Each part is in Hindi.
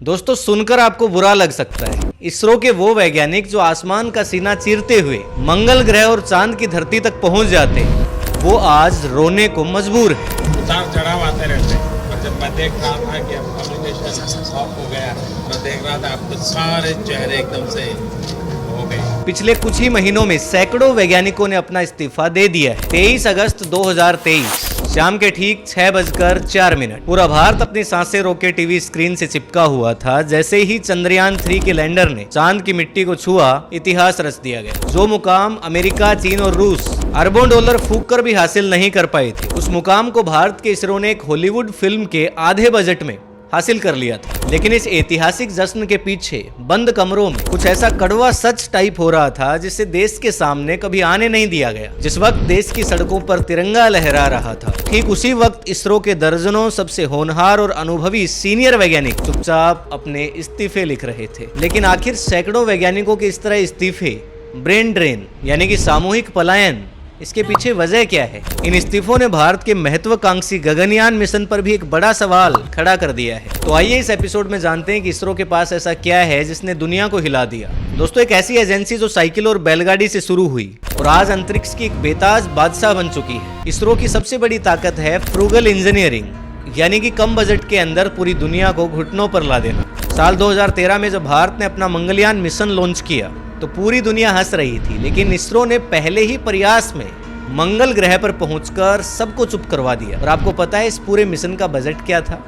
दोस्तों सुनकर आपको बुरा लग सकता है, इसरो के वो वैज्ञानिक जो आसमान का सीना चीरते हुए मंगल ग्रह और चांद की धरती तक पहुंच जाते हैं, वो आज रोने को मजबूर है। उतार चढ़ाव आते रहते हैं, और जब मैं देख रहा था कि अब कम्युनिकेशन ऑफ हो गया, मैं देख रहा था आपके सारे चेहरे एकदम से हो गए। पिछले कुछ ही महीनों में सैकड़ों वैज्ञानिकों ने अपना इस्तीफा दे दिया है। 23 अगस्त 2023 शाम के ठीक 6:04 पूरा भारत अपनी सांसें रोके टीवी स्क्रीन से चिपका हुआ था। जैसे ही चंद्रयान 3 के लैंडर ने चांद की मिट्टी को छुआ, इतिहास रच दिया गया। जो मुकाम अमेरिका, चीन और रूस अरबों डॉलर फूंक कर भी हासिल नहीं कर पाए थे, उस मुकाम को भारत के इसरो ने एक हॉलीवुड फिल्म के आधे बजट में हासिल कर लिया था। लेकिन इस ऐतिहासिक जश्न के पीछे बंद कमरों में कुछ ऐसा कड़वा सच टाइप हो रहा था जिसे देश के सामने कभी आने नहीं दिया गया। जिस वक्त देश की सड़कों पर तिरंगा लहरा रहा था, ठीक उसी वक्त इसरो के दर्जनों सबसे होनहार और अनुभवी सीनियर वैज्ञानिक चुपचाप अपने इस्तीफे लिख रहे थे। लेकिन आखिर सैकड़ों वैज्ञानिकों के इस तरह इस्तीफे, ब्रेन ड्रेन यानी कि सामूहिक पलायन, इसके पीछे वजह क्या है? इन इस्तीफों ने भारत के महत्वाकांक्षी गगनयान मिशन पर भी एक बड़ा सवाल खड़ा कर दिया है। तो आइए इस एपिसोड में जानते हैं कि इसरो के पास ऐसा क्या है जिसने दुनिया को हिला दिया। दोस्तों, एक ऐसी एजेंसी जो साइकिल और बैलगाड़ी से शुरू हुई और आज अंतरिक्ष की एक बेताज बादशाह बन चुकी है। इसरो की सबसे बड़ी ताकत है फ्रूगल इंजीनियरिंग, यानी कि कम बजट के अंदर पूरी दुनिया को घुटनों पर ला देना। साल 2013 में जब भारत ने अपना मंगलयान मिशन लॉन्च किया तो पूरी दुनिया हंस रही थी, लेकिन इसरो ने पहले ही प्रयास में मंगल ग्रह पर पहुंचकर सबको चुप करवा दिया। और आपको पता है इस पूरे मिशन का बजट क्या था?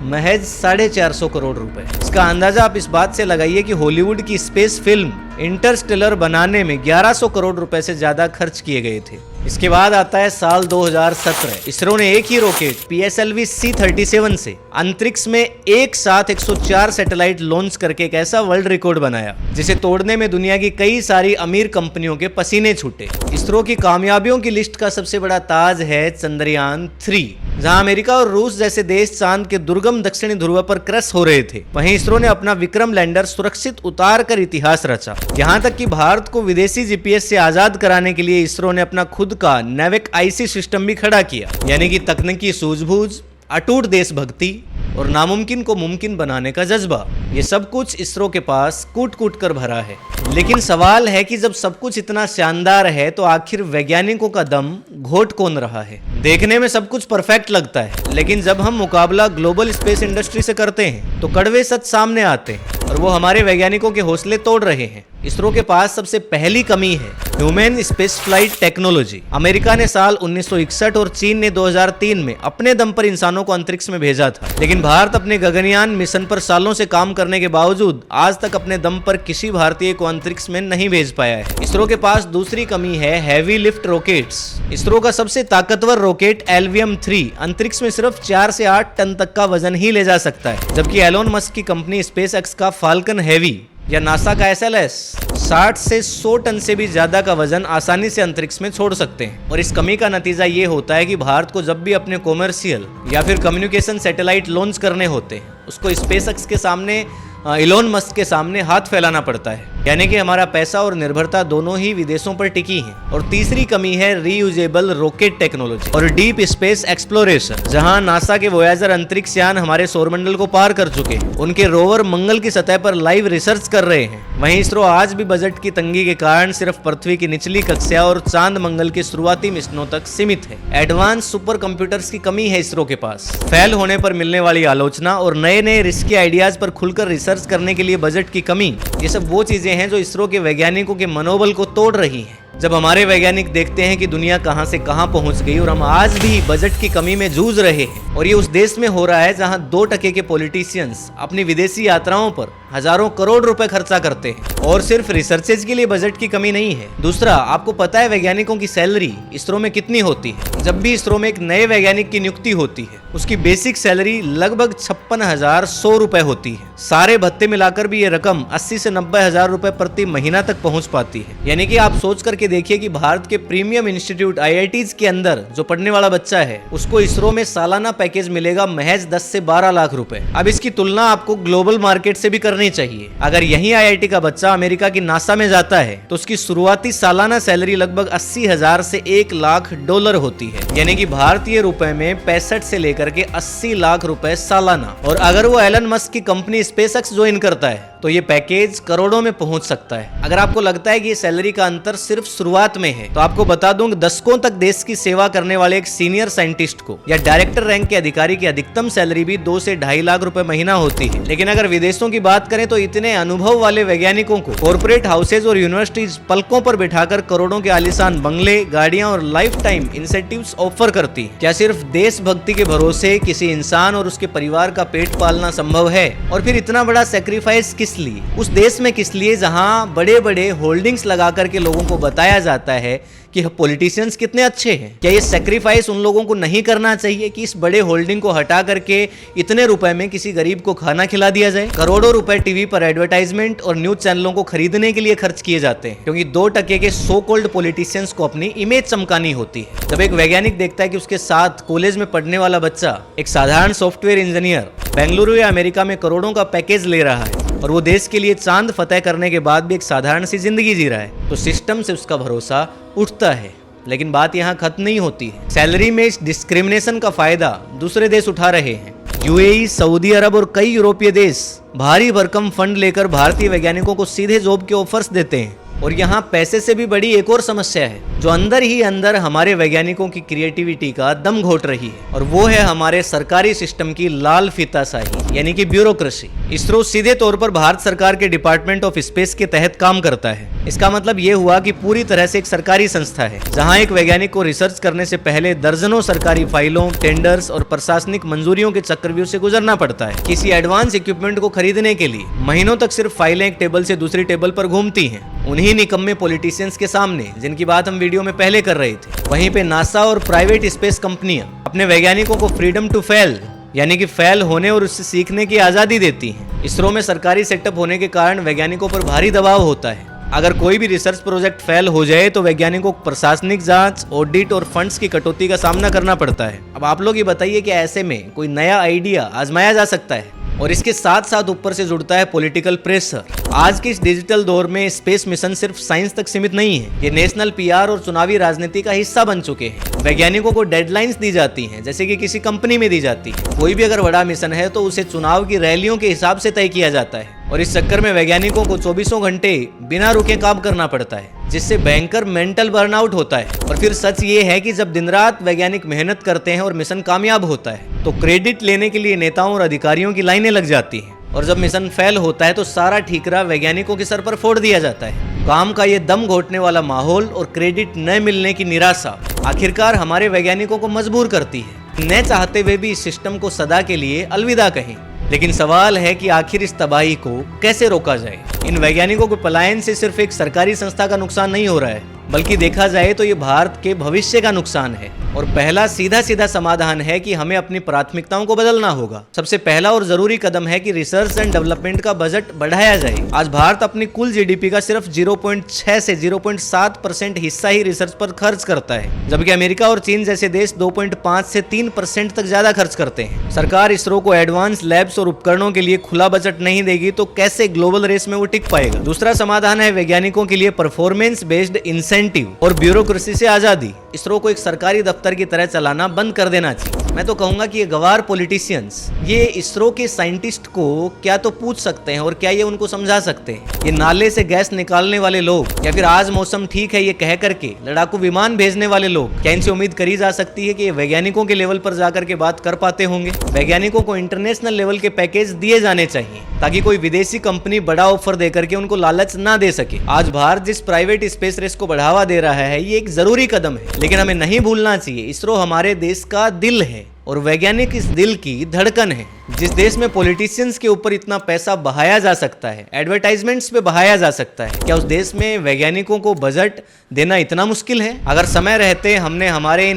महज 450 करोड़ रुपए। इसका अंदाजा आप इस बात से लगाइए कि हॉलीवुड की स्पेस फिल्म इंटरस्टेलर बनाने में 1100 करोड़ रुपए से ज्यादा खर्च किए गए थे। इसके बाद आता है साल 2017। इसरो ने एक ही रॉकेट PSLV C-37 से अंतरिक्ष में एक साथ 104 सैटेलाइट लॉन्च करके एक ऐसा वर्ल्ड रिकॉर्ड बनाया जिसे तोड़ने में दुनिया की कई सारी अमीर कंपनियों के पसीने छूटे। इसरो की कामयाबियों की लिस्ट का सबसे बड़ा ताज है चंद्रयान 3, जहां अमेरिका और रूस जैसे देश चांद के दुर्गम दक्षिणी ध्रुव पर क्रश हो रहे थे। वहीं इसरो ने अपना विक्रम लैंडर सुरक्षित उतार कर इतिहास रचा। यहाँ तक कि भारत को विदेशी GPS से आजाद कराने के लिए इसरो ने अपना खुद का नेविक IC सिस्टम भी खड़ा किया, यानी कि तकनीकी सूझबूझ, अटूट देशभक्ति और नामुमकिन को मुमकिन बनाने का जज्बा, ये सब कुछ इसरो के पास कूट कूट कर भरा है। लेकिन सवाल है कि जब सब कुछ इतना शानदार है तो आखिर वैज्ञानिकों का दम घोट कौन रहा है? देखने में सब कुछ परफेक्ट लगता है, लेकिन जब हम मुकाबला ग्लोबल स्पेस इंडस्ट्री से करते हैं तो कड़वे सच सामने आते हैं और वो हमारे वैज्ञानिकों के हौसले तोड़ रहे हैं। इसरो के पास सबसे पहली कमी है human space flight technology. America ने साल 1961 और चीन ने 2003 में अपने दम पर इंसानों को अंतरिक्ष में भेजा था, लेकिन भारत अपने गगनयान मिशन पर सालों से काम करने के बावजूद आज तक अपने दम पर किसी भारतीय को अंतरिक्ष में नहीं भेज पाया है। इसरो के पास दूसरी कमी है हैवी लिफ्ट रॉकेट्स। इसरो का सबसे ताकतवर रॉकेट LVM-3 अंतरिक्ष में सिर्फ 4 से 8 टन तक का वजन ही ले जा सकता है, जबकि एलोन मस्क की कंपनी SpaceX का फाल्कन हेवी या नासा का SLS 60 से 100 टन से भी ज्यादा का वजन आसानी से अंतरिक्ष में छोड़ सकते हैं। और इस कमी का नतीजा ये होता है कि भारत को जब भी अपने कॉमर्शियल या फिर कम्युनिकेशन सैटेलाइट लॉन्च करने होते हैं, उसको SpaceX के सामने, एलोन मस्क के सामने हाथ फैलाना पड़ता है, यानी कि हमारा पैसा और निर्भरता दोनों ही विदेशों पर टिकी है। और तीसरी कमी है रीयूजेबल रॉकेट टेक्नोलॉजी और डीप स्पेस एक्सप्लोरेशन। जहां नासा के वोयाजर अंतरिक्ष यान हमारे सौरमंडल को पार कर चुके हैं, उनके रोवर मंगल की सतह पर लाइव रिसर्च कर रहे हैं। वहीं इसरो आज भी बजट की तंगी के कारण सिर्फ पृथ्वी की निचली कक्षा और चांद मंगल के शुरुआती मिशनों तक सीमित है। एडवांस सुपर कंप्यूटर्स की कमी है इसरो के पास। फेल होने पर मिलने वाली आलोचना और नए नए रिस्की आइडियाज पर खुलकर रिसर्च करने के लिए बजट की कमी, ये सब वो चीजें हैं जो इसरो के वैज्ञानिकों के मनोबल को तोड़ रही हैं। जब हमारे वैज्ञानिक देखते हैं कि दुनिया कहां से कहां पहुंच गई और हम आज भी बजट की कमी में जूझ रहे हैं, और ये उस देश में हो रहा है जहां 2% के पॉलिटिशियंस अपनी विदेशी यात्राओं पर हजारों करोड़ रुपए खर्चा करते हैं, और सिर्फ रिसर्चेज के लिए बजट की कमी नहीं है। दूसरा, आपको पता है वैज्ञानिकों की सैलरी इसरो में कितनी होती है? जब भी इसरो में एक नए वैज्ञानिक की नियुक्ति होती है, उसकी बेसिक सैलरी लगभग 56,100 रुपए होती है। सारे भत्ते मिलाकर भी ये रकम 80 से 90 हजार रुपए प्रति महीना तक पहुंच पाती है। यानी कि आप सोच करके देखिए कि भारत के प्रीमियम इंस्टीट्यूट IITs के अंदर जो पढ़ने वाला बच्चा है, उसको इसरो में सालाना पैकेज मिलेगा महज 10 से 12 लाख रुपए। अब इसकी तुलना आपको ग्लोबल मार्केट से भी करनी चाहिए। अगर यही IIT का बच्चा अमेरिका की नासा में जाता है तो उसकी शुरुआती सालाना सैलरी लगभग 80,000 से $1 लाख होती है, यानी कि भारतीय रुपए में 65 से लेकर लेकर के 80 लाख रुपए सालाना। और अगर वो एलन मस्क की कंपनी स्पेसएक्स ज्वाइन करता है तो ये पैकेज करोड़ों में पहुंच सकता है। अगर आपको लगता है कि ये सैलरी का अंतर सिर्फ शुरुआत में है तो आपको बता दूं कि दशकों तक देश की सेवा करने वाले एक सीनियर साइंटिस्ट को या डायरेक्टर रैंक के अधिकारी की अधिकतम सैलरी भी 2 से 2.5 लाख रुपए महीना होती है। लेकिन अगर विदेशों की बात करें तो इतने अनुभव वाले वैज्ञानिकों को कॉर्पोरेट हाउसेज और यूनिवर्सिटीज पलकों पर बिठाकर करोड़ों के आलीशान बंगले, गाड़ियां और लाइफ टाइम इंसेंटिव्स ऑफर करती है। क्या सिर्फ देशभक्ति के भरोसे किसी इंसान और उसके परिवार का पेट पालना संभव है? और फिर इतना बड़ा सेक्रीफाइस किस लिए? उस देश में किस लिए जहां बड़े बड़े होल्डिंग्स लगा करके लोगों को बताया जाता है कि पॉलिटिशियंस कितने अच्छे हैं। क्या ये सेक्रीफाइस उन लोगों को नहीं करना चाहिए कि इस बड़े होल्डिंग को हटा करके इतने रुपए में किसी गरीब को खाना खिला दिया जाए? करोड़ों रुपए टीवी पर एडवर्टाइजमेंट और न्यूज चैनलों को खरीदने के लिए खर्च किए जाते हैं क्योंकि 2% के सो कॉल्ड पॉलिटिशियंस को अपनी इमेज चमकानी होती है। जब एक वैज्ञानिक देखता है कि उसके साथ कॉलेज में पढ़ने वाला बच्चा एक साधारण सॉफ्टवेयर इंजीनियर बेंगलुरु या अमेरिका में करोड़ों का पैकेज ले रहा है और वो देश के लिए चांद फतेह करने के बाद भी एक साधारण सी जिंदगी जी रहा है तो सिस्टम से उसका भरोसा उठता है। लेकिन बात यहाँ खत्म नहीं होती है। सैलरी में इस डिस्क्रिमिनेशन का फायदा दूसरे देश उठा रहे हैं। यूएई, सऊदी अरब और कई यूरोपीय देश भारी भरकम फंड लेकर भारतीय वैज्ञानिकों को सीधे जॉब के ऑफर्स देते हैं। और यहाँ पैसे से भी बड़ी एक और समस्या है जो अंदर ही अंदर हमारे वैज्ञानिकों की क्रिएटिविटी का दम घोट रही है और वो है हमारे सरकारी सिस्टम की लाल फीताशाही यानी कि ब्यूरोक्रेसी। इसरो सीधे तौर पर भारत सरकार के डिपार्टमेंट ऑफ स्पेस के तहत काम करता है। इसका मतलब ये हुआ कि पूरी तरह से एक सरकारी संस्था है जहाँ एक वैज्ञानिक को रिसर्च करने से पहले दर्जनों सरकारी फाइलों, टेंडर्स और प्रशासनिक मंजूरियों के चक्रव्यूह से गुजरना पड़ता है। किसी एडवांस इक्विपमेंट को खरीदने के लिए महीनों तक सिर्फ फाइलें एक टेबल से दूसरी टेबल पर घूमती हैं उन्हीं निकम्मे पॉलिटिशियंस के सामने जिनकी बात हम वीडियो में पहले कर रहे थे। वहीं पे नासा और प्राइवेट स्पेस कंपनियां अपने वैज्ञानिकों को फ्रीडम टू फेल यानी कि फेल होने और उससे सीखने की आजादी देती हैं। इसरो में सरकारी सेटअप होने के कारण वैज्ञानिकों पर भारी दबाव होता है। अगर कोई भी रिसर्च प्रोजेक्ट फेल हो जाए तो वैज्ञानिकों को प्रशासनिक जांच, ऑडिट और फंड्स की कटौती का सामना करना पड़ता है। अब आप लोग ये बताइए कि ऐसे में कोई नया आइडिया आजमाया जा सकता है? और इसके साथ साथ ऊपर से जुड़ता है पॉलिटिकल प्रेशर। आज के इस डिजिटल दौर में स्पेस मिशन सिर्फ साइंस तक सीमित नहीं है, ये नेशनल पीआर और चुनावी राजनीति का हिस्सा बन चुके हैं। वैज्ञानिकों को डेडलाइंस दी जाती हैं जैसे कि किसी कंपनी में दी जाती है। कोई भी अगर बड़ा मिशन है तो उसे चुनाव की रैलियों के हिसाब से तय किया जाता है और इस चक्कर में वैज्ञानिकों को 24 घंटे बिना रुके काम करना पड़ता है जिससे भयंकर मेंटल बर्नआउट होता है। और फिर सच ये है कि जब दिन रात वैज्ञानिक मेहनत करते हैं और मिशन कामयाब होता है तो क्रेडिट लेने के लिए नेताओं और अधिकारियों की लाइनें लग जाती हैं और जब मिशन फेल होता है तो सारा ठीकरा वैज्ञानिकों के सर पर फोड़ दिया जाता है। काम का ये दम घोटने वाला माहौल और क्रेडिट न मिलने की निराशा आखिरकार हमारे वैज्ञानिकों को मजबूर करती है न चाहते हुए भी इस सिस्टम को सदा के लिए अलविदा कहें। लेकिन सवाल है कि आखिर इस तबाही को कैसे रोका जाए। इन वैज्ञानिकों के पलायन से सिर्फ एक सरकारी संस्था का नुकसान नहीं हो रहा है बल्कि देखा जाए तो ये भारत के भविष्य का नुकसान है। और पहला सीधा समाधान है कि हमें अपनी प्राथमिकताओं को बदलना होगा। सबसे पहला और जरूरी कदम है कि रिसर्च एंड डेवलपमेंट का बजट बढ़ाया जाए। आज भारत अपनी कुल जीडीपी का सिर्फ 0.6 से 0.7% हिस्सा ही रिसर्च पर खर्च करता है जबकि अमेरिका और चीन जैसे देश 2.5 से 3% तक ज्यादा खर्च करते हैं। सरकार इसरो को एडवांस लैब्स और उपकरणों के लिए खुला बजट नहीं देगी तो कैसे ग्लोबल रेस में वो टिक पाएगा। दूसरा समाधान है वैज्ञानिकों के लिए परफॉर्मेंस बेस्ड इंसेंटिव और ब्यूरोक्रेसी से आजादी। इसरो को एक सरकारी दफ्तर की तरह चलाना बंद कर देना चाहिए। मैं तो कहूंगा कि ये गवार पॉलिटिशियंस ये इसरो के साइंटिस्ट को क्या तो पूछ सकते हैं और क्या ये उनको समझा सकते हैं। ये नाले से गैस निकालने वाले लोग या फिर आज मौसम ठीक है ये कह करके लड़ाकू विमान भेजने वाले लोग, क्या इनसे उम्मीद करी जा सकती है कि ये वैज्ञानिकों के लेवल पर जाकर के बात कर पाते होंगे? वैज्ञानिकों को इंटरनेशनल लेवल के पैकेज दिए जाने चाहिए ताकि कोई विदेशी कंपनी बड़ा ऑफर देकर के उनको लालच ना दे सके। आज भारत जिस प्राइवेट स्पेस रेस को बढ़ावा दे रहा है ये एक जरूरी कदम है लेकिन हमें नहीं भूलना चाहिए इसरो हमारे देश का दिल है और वैज्ञानिक इस दिल की धड़कन है। जिस देश में पॉलिटिशियंस के ऊपर इतना पैसा बहाया जा सकता है, एडवर्टाइजमेंट्स पे बहाया जा सकता है, क्या उस देश में वैज्ञानिकों को बजट देना इतना मुश्किल है? अगर समय रहते हमने हमारे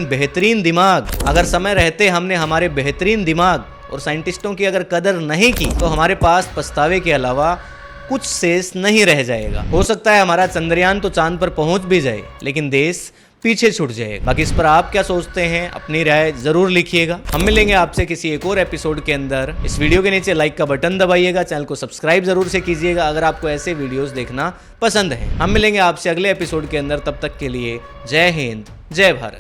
बेहतरीन दिमाग और साइंटिस्टों की अगर कदर नहीं की तो हमारे पास पछतावे के अलावा कुछ शेष नहीं रह जाएगा। हो सकता है हमारा चंद्रयान तो चांद पर पहुंच भी जाए लेकिन देश पीछे छूट जाएगा। बाकी इस पर आप क्या सोचते हैं अपनी राय जरूर लिखिएगा। हम मिलेंगे आपसे किसी एक और एपिसोड के अंदर। इस वीडियो के नीचे लाइक का बटन दबाइएगा, चैनल को सब्सक्राइब जरूर से कीजिएगा अगर आपको ऐसे वीडियोस देखना पसंद है। हम मिलेंगे आपसे अगले एपिसोड के अंदर, तब तक के लिए जय हिंद, जय भारत।